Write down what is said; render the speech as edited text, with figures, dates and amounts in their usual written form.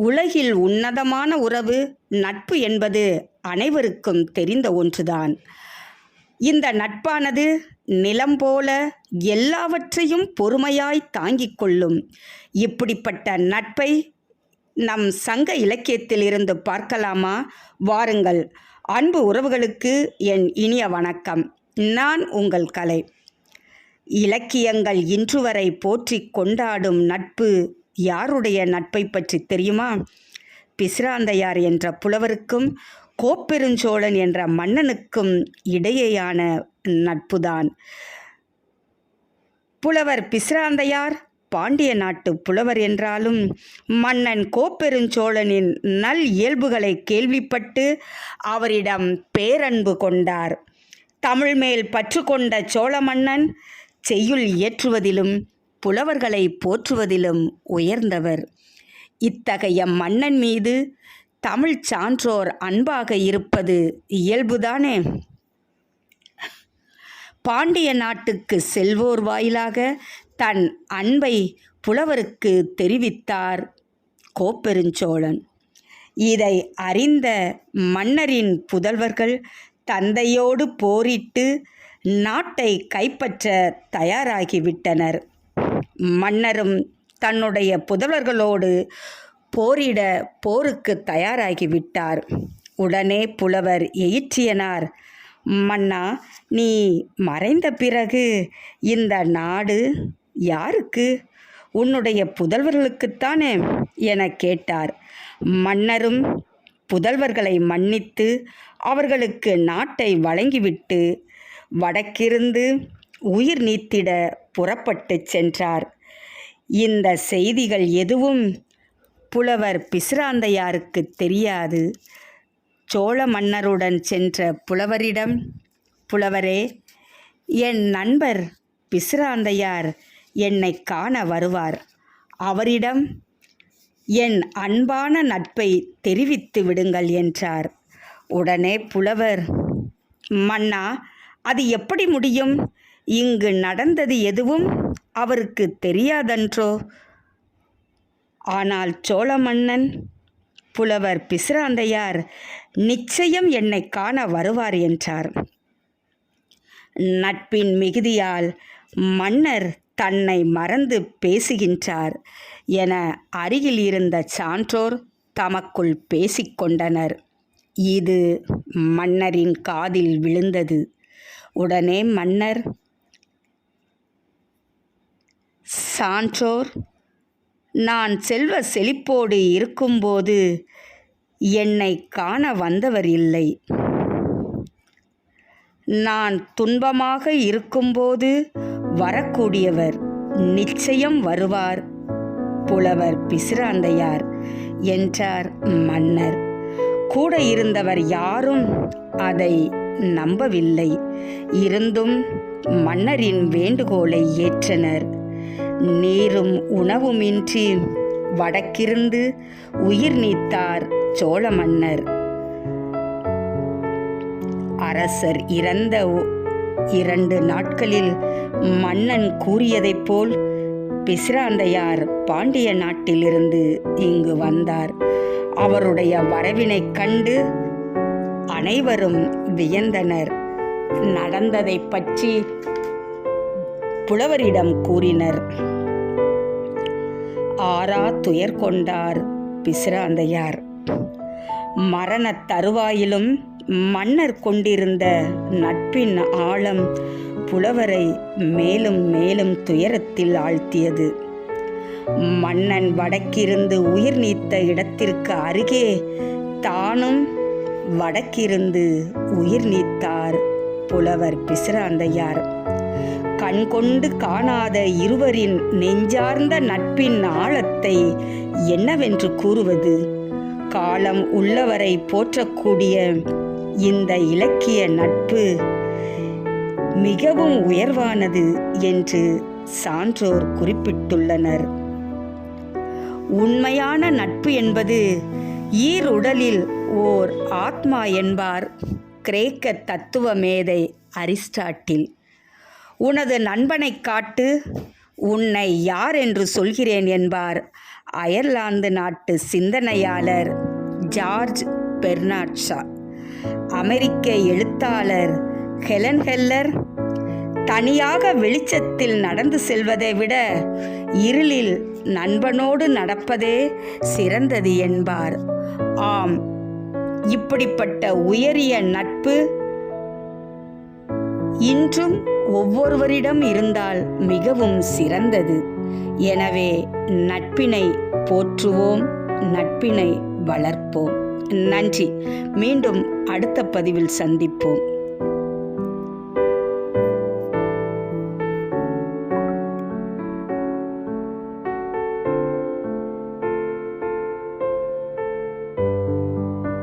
உலகில் உன்னதமான உறவு நட்பு என்பது அனைவருக்கும் தெரிந்த ஒன்றுதான். இந்த நட்பானது நிலம் போல எல்லாவற்றையும் பொறுமையாய் தாங்கிக் கொள்ளும். இப்படிப்பட்ட நட்பை நம் சங்க இலக்கியத்தில் இருந்து பார்க்கலாமா? வாருங்கள். அன்பு உறவுகளுக்கு என் இனிய வணக்கம். நான் உங்கள் கலை. இலக்கியங்கள் இன்று வரை போற்றி கொண்டாடும் நட்பு யாருடைய நட்பை பற்றி தெரியுமா? பிசிராந்தையார் என்ற புலவருக்கும் கோப்பெருஞ்சோழன் என்ற மன்னனுக்கும் இடையேயான நட்புதான். புலவர் பிசிராந்தையார் பாண்டிய நாட்டு புலவர் என்றாலும் மன்னன் கோப்பெருஞ்சோழனின் நல் இயல்புகளை கேள்விப்பட்டு அவரிடம் பேரன்பு கொண்டார். தமிழ் மேல் பற்று கொண்ட சோழ மன்னன் செய்யுள் இயற்றுவதிலும் புலவர்களை போற்றுவதிலும் உயர்ந்தவர். இத்தகைய மன்னன் மீது தமிழ் சான்றோர் அன்பாக இருப்பது இயல்புதானே. பாண்டிய நாட்டுக்கு செல்வோர் வாயிலாக தன் அன்பை புலவருக்கு தெரிவித்தார் கோப்பெருஞ்சோழன். இதை அறிந்த மன்னரின் புதல்வர்கள் தந்தையோடு போரிட்டு நாட்டை கைப்பற்ற தயாராகிவிட்டனர். மன்னரும் தன்னுடைய புதல்வர்களோடு போருக்கு தயாராகிவிட்டார். உடனே புலவர் எயிற்றியனார், மன்னா, நீ மறைந்த பிறகு இந்த நாடு யாருக்கு? உன்னுடைய புதல்வர்களுக்குத்தானே என கேட்டார். மன்னரும் புதல்வர்களை மன்னித்து அவர்களுக்கு நாட்டை வழங்கிவிட்டு வடக்கிருந்து உயிர் நீத்திட புறப்பட்டு சென்றார். இந்த செய்திகள் எதுவும் புலவர் பிசிராந்தையாருக்கு தெரியாது. சோழ மன்னருடன் சென்ற புலவரிடம், புலவரே, என் நண்பர் பிசிராந்தையார் என்னை காண வருவார். அவரிடம் என் அன்பான நட்பை தெரிவித்து விடுங்கள் என்றார். உடனே புலவர், மன்னா, அது எப்படி முடியும்? இங்கு நடந்தது எதுவும் அவருக்கு தெரியாதன்றோ? ஆனால் சோழ மன்னன் புலவர் பிசிராந்தையார் நிச்சயம் என்னை காண வருவார் என்றார். நட்பின் மிகுதியால் மன்னர் தன்னை மறந்து பேசுகின்றார் என அருகில் இருந்த சான்றோர் தமக்குள் பேசிக்கொண்டனர். இது மன்னரின் காதில் விழுந்தது. உடனே மன்னர், சான்றோர், நான் செல்வ செழிப்போடு இருக்கும்போது என்னை காண வந்தவர் இல்லை. நான் துன்பமாக இருக்கும்போது வரக்கூடியவர் நிச்சயம் வருவார் புலவர் பிசிராந்தையார் என்றார் மன்னர். கூட இருந்தவர் யாரும் அதை நம்பவில்லை. இருந்தும் மன்னரின் வேண்டுகோளை ஏற்றனர். நீரும் உணவுமின்றி வடக்கிருந்து உயிர் நீத்தார் சோழ மன்னர். அரசர் இறந்த 2 நாட்களில் மன்னன் கூறியதைப் போல் பிசிராந்தையார் பாண்டிய நாட்டிலிருந்து இங்கு வந்தார். அவருடைய வரவினைக் கண்டு அனைவரும் வியந்தனர். நடந்ததை பற்றி புலவரிடம் கூறினர். ஆறா துயர் கொண்டார் பிசிராந்தையார். மரண தருவாயிலும் மன்னர் கொண்டிருந்த நட்பின் ஆழம் புலவரை மேலும் மேலும் துயரத்தில் ஆழ்த்தியது. மன்னன் வடக்கிருந்து உயிர் நீத்த இடத்திற்கு அருகே தானும் வடக்கிருந்து உயிர் நீத்தார் புலவர் பிசிராந்தையார். கண்கொண்டு காணாத இருவரின் நெஞ்சார்ந்த நட்பின் ஆழத்தை என்னவென்று கூறுவது? காலம் உள்ளவரை போற்றக்கூடிய இந்த இலக்கிய நட்பு மிகவும் உயர்வானது என்று சான்றோர் குறிப்பிட்டுள்ளனர். உண்மையான நட்பு என்பது ஈருடலில் ஓர் ஆத்மா என்பார் கிரேக்க தத்துவ மேதை அரிஸ்டாட்டில். உனது நண்பனை காட்டு, உன்னை யார் என்று சொல்கிறேன் என்பார் அயர்லாந்து நாட்டு சிந்தனையாளர் ஜார்ஜ் பெர்னார்ட் ஷா. அமெரிக்க எழுத்தாளர் ஹெலன் கெல்லர் தனியாக வெளிச்சத்தில் நடந்து செல்வதை விட இருளில் நண்பனோடு நடப்பதே சிறந்தது என்பார். ஆம், இப்படிப்பட்ட உயரிய நட்பு இன்றும் ஒவ்வொருவரிடம் இருந்தால் மிகவும் சிறந்தது. எனவே நட்பினை போற்றுவோம், நட்பினை வளர்ப்போம். நன்றி. மீண்டும் அடுத்த பதிவில் சந்திப்போம்.